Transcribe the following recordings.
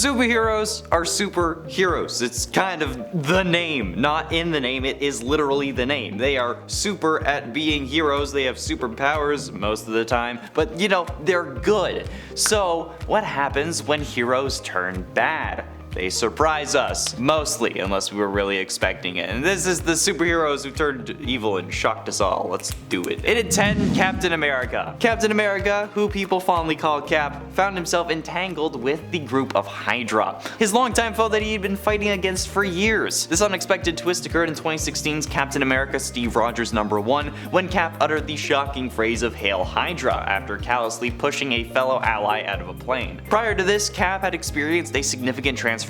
Superheroes are superheroes. It's kind of the name, not in the name, it is literally the name. They are super at being heroes, they have superpowers most of the time, but you know, they're good. So what happens when heroes turn bad? They surprise us, mostly, unless we were really expecting it. And this is the superheroes who turned evil and shocked us all. Let's do it. In at 10, Captain America. Captain America, who people fondly call Cap, found himself entangled with the group of Hydra, his longtime foe that he had been fighting against for years. This unexpected twist occurred in 2016's Captain America Steve Rogers #1, when Cap uttered the shocking phrase of "Hail Hydra" after callously pushing a fellow ally out of a plane. Prior to this, Cap had experienced a significant transformation.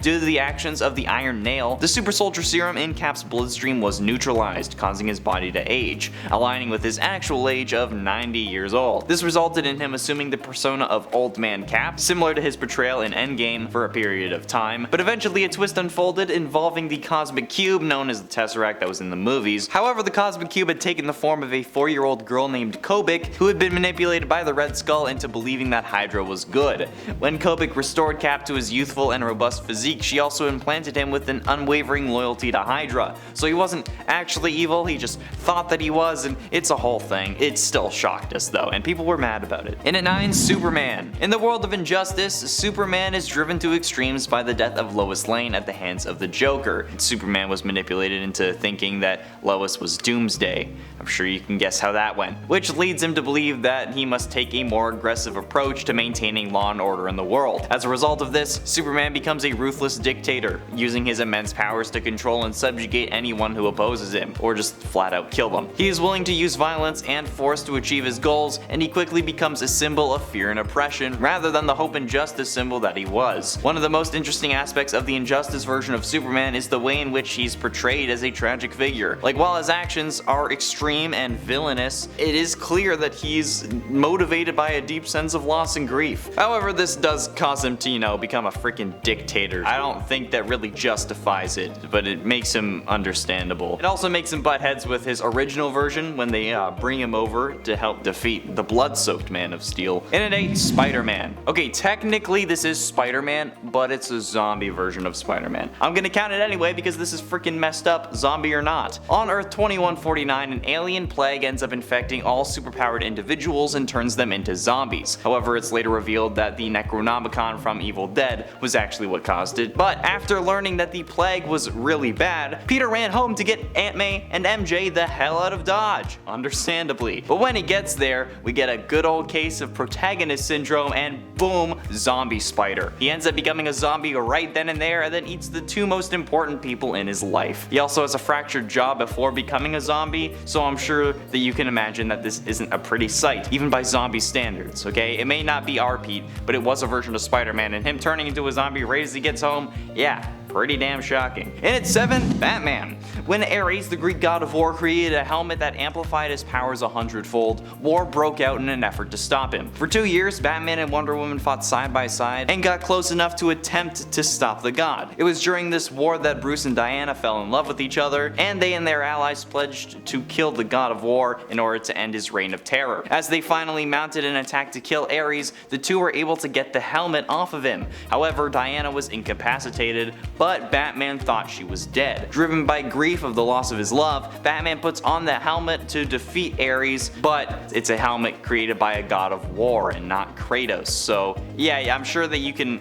Due to the actions of the Iron Nail, the super soldier serum in Cap's bloodstream was neutralized, causing his body to age, aligning with his actual age of 90 years old. This resulted in him assuming the persona of Old Man Cap, similar to his portrayal in Endgame for a period of time, but eventually a twist unfolded involving the Cosmic Cube known as the Tesseract that was in the movies. However, the Cosmic Cube had taken the form of a 4-year-old girl named Kobik, who had been manipulated by the Red Skull into believing that Hydra was good. When Kobik restored Cap to his youthful and robust physique, she also implanted him with an unwavering loyalty to Hydra. So he wasn't actually evil, he just thought that he was, and it's a whole thing. It still shocked us though, and people were mad about it. In at 9, Superman. In the world of injustice, Superman is driven to extremes by the death of Lois Lane at the hands of the Joker. Superman was manipulated into thinking that Lois was Doomsday. I'm sure you can guess how that went. Which leads him to believe that he must take a more aggressive approach to maintaining law and order in the world. As a result of this, Superman becomes a ruthless dictator, using his immense powers to control and subjugate anyone who opposes him, or just flat out kill them. He is willing to use violence and force to achieve his goals, and he quickly becomes a symbol of fear and oppression, rather than the hope and justice symbol that he was. One of the most interesting aspects of the Injustice version of Superman is the way in which he's portrayed as a tragic figure. Like, while his actions are extreme and villainous, it is clear that he's motivated by a deep sense of loss and grief. However, this does cause him to, you know, become a freaking dictator. I don't think that really justifies it, but it makes him understandable. It also makes him butt heads with his original version when they bring him over to help defeat the blood-soaked Man of Steel. In at 8, Spider-Man. Okay, technically this is Spider-Man, but it's a zombie version of Spider-Man. I'm gonna count it anyway because this is freaking messed up, zombie or not. On Earth 2149, an alien plague ends up infecting all superpowered individuals and turns them into zombies. However, it's later revealed that the Necronomicon from Evil Dead was actually what caused it. But after learning that the plague was really bad, Peter ran home to get Aunt May and MJ the hell out of Dodge, understandably. But when he gets there, we get a good old case of protagonist syndrome and boom, zombie spider. He ends up becoming a zombie right then and there, and then eats the 2 most important people in his life. He also has a fractured jaw before becoming a zombie, so I'm sure that you can imagine that this isn't a pretty sight, even by zombie standards, okay? It may not be our Pete, but it was a version of Spider-Man, and him turning into a zombie right as he gets home, yeah, pretty damn shocking. In at 7, Batman. When Ares, the Greek god of war, created a helmet that amplified his powers 100-fold, war broke out in an effort to stop him. For 2 years, Batman and Wonder Woman fought side by side and got close enough to attempt to stop the god. It was during this war that Bruce and Diana fell in love with each other, and they and their allies pledged to kill the god of war in order to end his reign of terror. As they finally mounted an attack to kill Ares, the two were able to get the helmet off of him. However, Diana was incapacitated, but Batman thought she was dead. Driven by grief of the loss of his love, Batman puts on the helmet to defeat Ares, but it's a helmet created by a god of war and not Kratos, so yeah, I'm sure that you can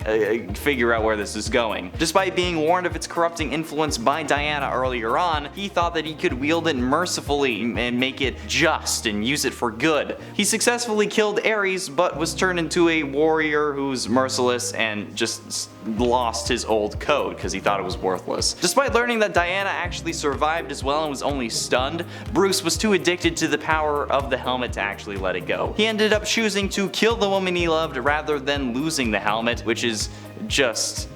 figure out where this is going. Despite being warned of its corrupting influence by Diana earlier on, he thought that he could wield it mercifully and make it just and use it for good. He successfully killed Ares, but was turned into a warrior who's merciless and just lost his old code because he thought it was worthless. Despite learning that Diana actually survived as well and was only stunned, Bruce was too addicted to the power of the helmet to actually let it go. He ended up choosing to kill the woman he loved rather than losing the helmet, which is just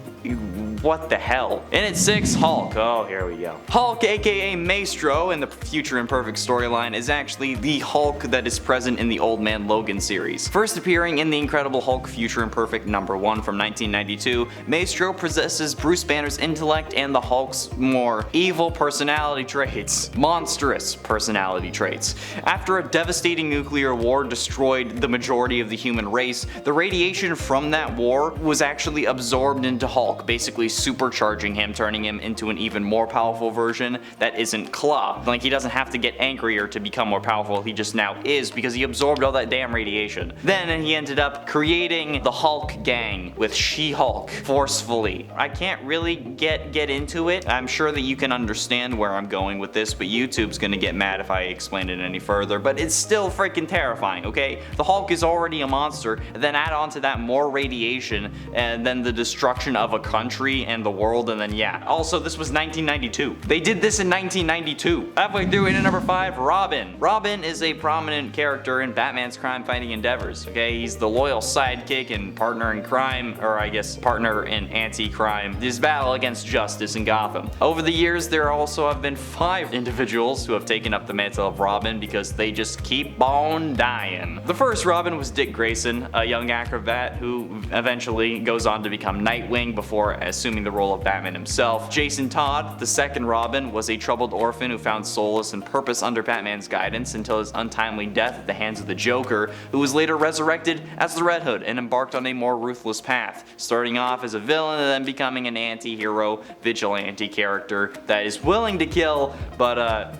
What the hell? And at 6, Hulk. Oh, here we go. Hulk, aka Maestro, in the Future Imperfect storyline is actually the Hulk that is present in the Old Man Logan series. First appearing in the Incredible Hulk Future Imperfect #1 from 1992, Maestro possesses Bruce Banner's intellect and the Hulk's more evil personality traits. Monstrous personality traits. After a devastating nuclear war destroyed the majority of the human race, the radiation from that war was actually absorbed into Hulk, basically supercharging him, turning him into an even more powerful version that isn't Claw. Like, he doesn't have to get angrier to become more powerful, he just now is because he absorbed all that damn radiation. Then he ended up creating the Hulk gang with She-Hulk forcefully. I can't really get into it. I'm sure that you can understand where I'm going with this, but YouTube's gonna get mad if I explain it any further, but it's still freaking terrifying, okay? The Hulk is already a monster, then add on to that more radiation, and then the destruction of a country and the world, and then yeah. Also, this was 1992. They did this in 1992. Halfway through, into number 5, Robin. Robin is a prominent character in Batman's crime-fighting endeavors, okay? He's the loyal sidekick and partner in crime, or I guess partner in anti-crime, his battle against justice in Gotham. Over the years, there also have been 5 individuals who have taken up the mantle of Robin because they just keep on dying. The first Robin was Dick Grayson, a young acrobat who eventually goes on to become Nightwing before assuming the role of Batman himself. Jason Todd, the second Robin, was a troubled orphan who found solace and purpose under Batman's guidance until his untimely death at the hands of the Joker, who was later resurrected as the Red Hood and embarked on a more ruthless path, starting off as a villain and then becoming an anti-hero vigilante character that is willing to kill, but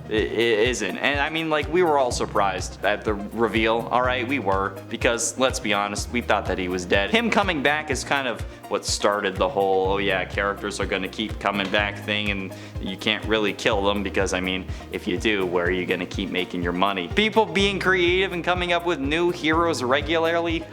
it isn't. And I mean, like, we were all surprised at the reveal, alright, we were, because let's be honest, we thought that he was dead. Him coming back is kind of what started the whole, oh yeah, characters are gonna keep coming back thing, and you can't really kill them because, I mean, if you do, where are you gonna keep making your money? People being creative and coming up with new heroes regularly?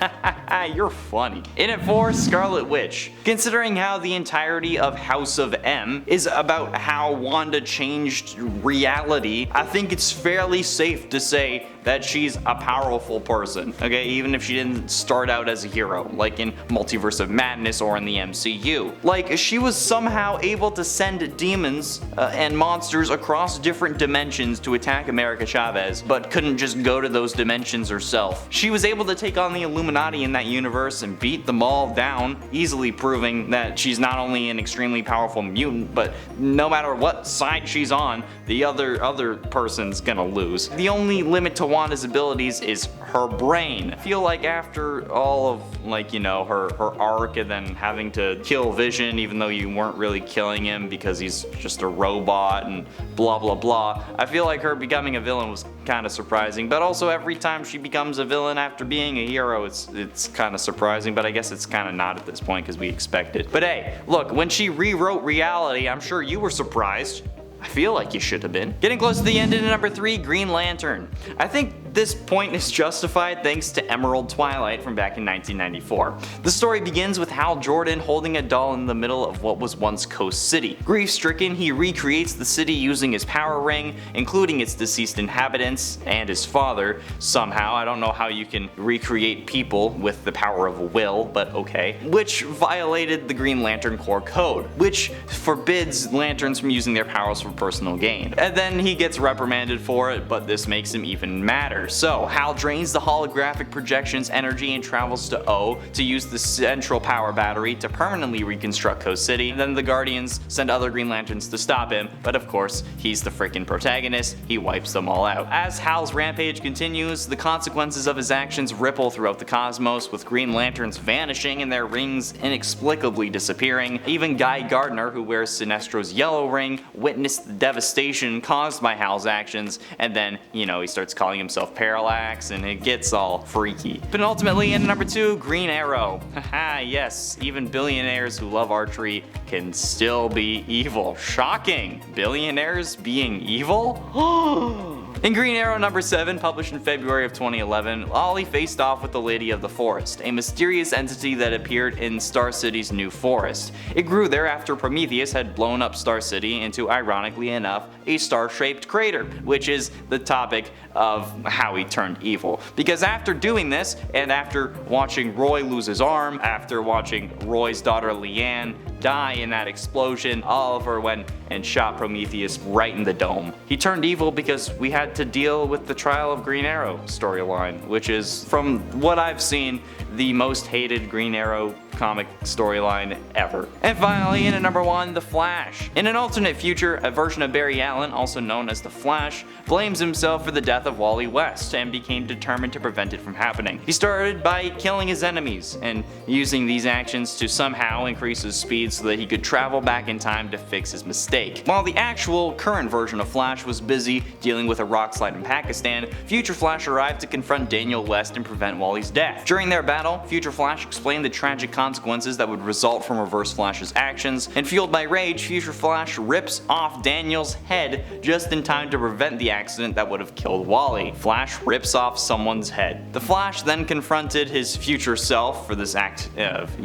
You're funny. In at 4, Scarlet Witch. Considering how the entirety of House of M is about how Wanda changed reality, I think it's fairly safe to say that she's a powerful person, okay? Even if she didn't start out as a hero, like in Multiverse of Madness or in the MCU. Like, she was somehow able to send demons and monsters across different dimensions to attack America Chavez, but couldn't just go to those dimensions herself. She was able to take on the Illuminati in that universe and beat them all down, easily proving that she's not only an extremely powerful mutant, but no matter what side she's on, the other person's gonna lose. The only limit to Wanda's abilities is her brain. I feel like after all of, like, you know, her arc and then having to kill Vision even though you weren't really killing him because he's just a robot and blah blah blah, I feel like her becoming a villain was kind of surprising, but also every time she becomes a villain after being a hero, it's kind of surprising, but I guess it's kind of not at this point because we expect it. But hey, look, when she rewrote reality, I'm sure you were surprised. I feel like you should have been. Getting close to the end into number 3, Green Lantern. I think this point is justified thanks to Emerald Twilight from back in 1994. The story begins with Hal Jordan holding a doll in the middle of what was once Coast City. Grief-stricken, he recreates the city using his power ring, including its deceased inhabitants and his father. Somehow, I don't know how you can recreate people with the power of will, but okay. Which violated the Green Lantern Corps code, which forbids lanterns from using their powers for personal gain. And then he gets reprimanded for it, but this makes him even madder. So Hal drains the holographic projection's energy and travels to O to use the central power battery to permanently reconstruct Coast City. And then the Guardians send other Green Lanterns to stop him, but of course, he's the freaking protagonist, he wipes them all out. As Hal's rampage continues, the consequences of his actions ripple throughout the cosmos, with Green Lanterns vanishing and their rings inexplicably disappearing. Even Guy Gardner, who wears Sinestro's yellow ring, witnessed the devastation caused by Hal's actions, and then, you know, he starts calling himself Parallax, and it gets all freaky. But ultimately, in number 2, Green Arrow. Haha, yes, even billionaires who love archery can still be evil. Shocking! Billionaires being evil? In Green Arrow number 7, published in February of 2011, Ollie faced off with the Lady of the Forest, a mysterious entity that appeared in Star City's new forest. It grew there after Prometheus had blown up Star City into, ironically enough, a star-shaped crater, which is the topic of how he turned evil. Because after doing this, and after watching Roy lose his arm, after watching Roy's daughter Leanne die in that explosion. Oliver went and shot Prometheus right in the dome. He turned evil because we had to deal with the trial of Green Arrow storyline, which is, from what I've seen, the most hated Green Arrow comic storyline ever. And finally, in at number 1, The Flash. In an alternate future, a version of Barry Allen, also known as The Flash, blames himself for the death of Wally West and became determined to prevent it from happening. He started by killing his enemies and using these actions to somehow increase his speed so that he could travel back in time to fix his mistake. While the actual current version of Flash was busy dealing with a rock slide in Pakistan, Future Flash arrived to confront Daniel West and prevent Wally's death. During their battle, Future Flash explained the tragic consequences that would result from Reverse Flash's actions, and fueled by rage, Future Flash rips off Daniel's head just in time to prevent the accident that would have killed Wally. Flash rips off someone's head. The Flash then confronted his future self for this act of,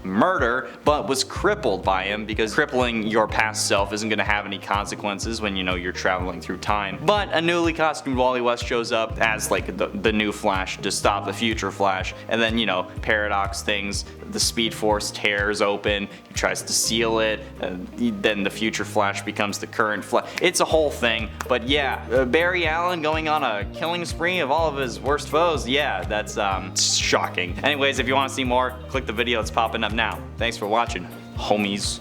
murder, but was crippled by him because crippling your past self isn't going to have any consequences when you're traveling through time. But a newly costumed Wally West shows up as like the new Flash to stop the Future Flash, and then paradox things, the Speed Force tears open, he tries to seal it, then the Future Flash becomes the current Flash. It's a whole thing, but yeah, Barry Allen going on a killing spree of all of his worst foes, yeah, that's shocking. Anyways, if you want to see more, click the video that's popping up now. Thanks for watching, homies.